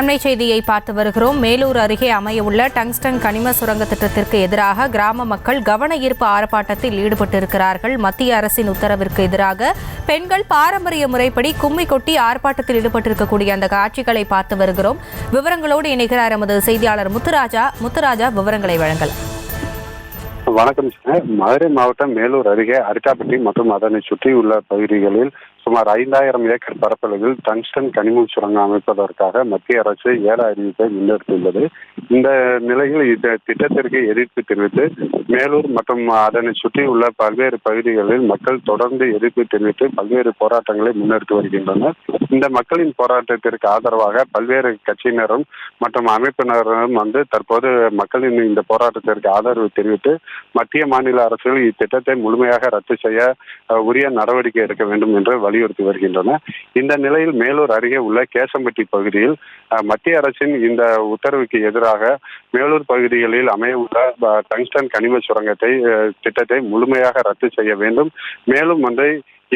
அண்மை செய்தியை பார்த்து வருகிறோம். மேலூர் அருகே அமையவுள்ள டங்ஸ்டன் கனிம சுரங்க திட்டத்திற்கு எதிராக கிராம மக்கள் கவன ஈர்ப்பு ஆர்ப்பாட்டத்தில் ஈடுபட்டிருக்கிறார்கள். மத்திய அரசின் உத்தரவிற்கு எதிராக பெண்கள் பாரம்பரிய முறைப்படி கும்மி கொட்டி ஆர்ப்பாட்டத்தில் ஈடுபட்டிருக்கக்கூடிய அந்த காட்சிகளை பார்த்து வருகிறோம். விவரங்களோடு இணைகிறார் எமது செய்தியாளர் முத்துராஜா. விவரங்களை வழங்கலாம். வணக்கம் சார். மதுரை மாவட்டம் மேலூர் அருகே அரிட்டாப்பட்டி மற்றும் அதனை சுற்றியுள்ள பகுதிகளில் சுமார் 5000 ஏக்கர் பரப்பளவில் டங்ஸ்டன் கனிம சுரங்கம் அமைப்பதற்காக மத்திய அரசு ஏல அறிவிப்பை முன்னெடுத்துள்ளது. இந்த நிலையில் இந்த திட்டத்திற்கு எதிர்ப்பு தெரிவித்து மேலூர் மற்றும் அதனை சுற்றியுள்ள பல்வேறு பகுதிகளில் மக்கள் தொடர்ந்து எதிர்ப்பு தெரிவித்து பல்வேறு போராட்டங்களை முன்னெடுத்து வருகின்றனர். இந்த மக்களின் போராட்டத்திற்கு ஆதரவாக பல்வேறு கட்சியினரும் மற்றும் அமைப்பினரும் தற்போது மக்களின் இந்த போராட்டத்திற்கு ஆதரவு தெரிவித்து மத்திய மாநில அரசுகள் இத்திட்டத்தை முழுமையாக ரத்து செய்ய உரிய நடவடிக்கை எடுக்க வேண்டும் என்று வலியுறுத்தி வருகின்றன. இந்த நிலையில் மேலூர் அருகே உள்ள கேசம்பட்டி பகுதியில் மத்திய அரசின் இந்த உத்தரவுக்கு எதிராக மேலூர் பகுதிகளில் அமைய உள்ள டங்ஸ்டன் கனிம சுரங்கத்தை திட்டத்தை முழுமையாக ரத்து செய்ய வேண்டும். மேலும்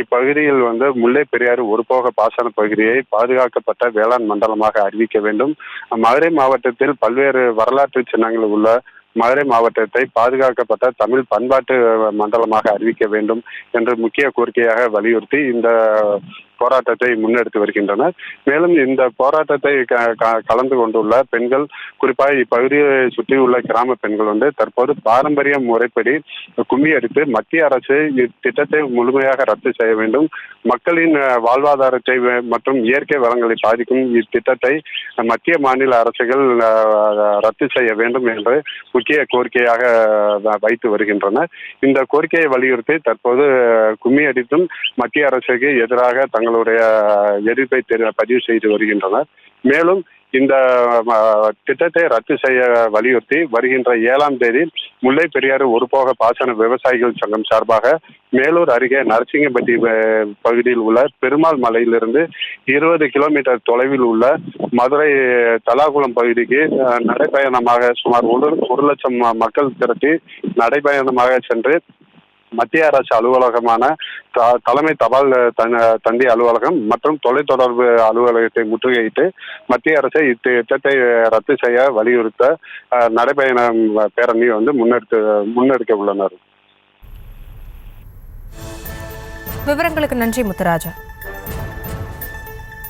இப்பகுதியில் முல்லை பெரியாறு ஒருபோக பாசன பகுதியை பாதுகாக்கப்பட்ட வேளாண் மண்டலமாக அறிவிக்க வேண்டும். மதுரை மாவட்டத்தில் பல்வேறு வரலாற்று சின்னங்கள் உள்ள மதுரை மாவட்டத்தை பாதுகாக்கப்பட்ட தமிழ் பண்பாட்டு மண்டலமாக அறிவிக்க வேண்டும் என்று முக்கிய கோரிக்கையாக வலியுறுத்தி இந்த போராட்டத்தை முன்னெடுத்து வருகின்றனர். மேலும் இந்த போராட்டத்தை கலந்து கொண்டுள்ள பெண்கள், குறிப்பாக இப்பகுதியை சுற்றியுள்ள கிராம பெண்கள் தற்போது பாரம்பரிய முறைப்படி கும்மி அடித்து மத்திய அரசு இத்திட்டத்தை முழுமையாக ரத்து செய்ய வேண்டும், மக்களின் வாழ்வாதாரத்தை மற்றும் இயற்கை வளங்களை பாதிக்கும் இத்திட்டத்தை மத்திய மாநில அரசுகள் ரத்து செய்ய வேண்டும் என்று முக்கிய கோரிக்கையாக வைத்து வருகின்றனர். இந்த கோரிக்கையை வலியுறுத்தி தற்போது கும்மி அடித்தும் மத்திய அரசுக்கு எதிராக தங்களுடைய எதிர்ப்பை பதிவு செய்து வருகின்றனர். மேலும் இந்த திட்டத்தை ரத்து செய்ய வலியுறுத்தி வருகின்ற 7ஆம் தேதி முல்லை பெரியாறு ஒருபோக பாசன விவசாயிகள் சங்கம் சார்பாக மேலூர் அருகே நரசிங்கம்பட்டி பகுதியில் உள்ள பெருமாள் மலையிலிருந்து 20 கிலோமீட்டர் தொலைவில் உள்ள மதுரை தலாகுளம் பகுதிக்கு நடைபயணமாக சுமார் 1 லட்சம் மக்கள் திரட்டி நடைபயணமாக சென்று மத்திய அரசு அலுவலகமான தலைமை தபால் தந்தி அலுவலகம் மற்றும் தொலைத்தொடர்பு அலுவலகத்தை முற்றுகையிட்டு மத்திய அரசை இத்திட்டத்தை ரத்து செய்ய வலியுறுத்த நடைபயண பேரணி முன்னெடுக்க உள்ளனர். விவரங்களுக்கு நன்றி முத்துராஜா.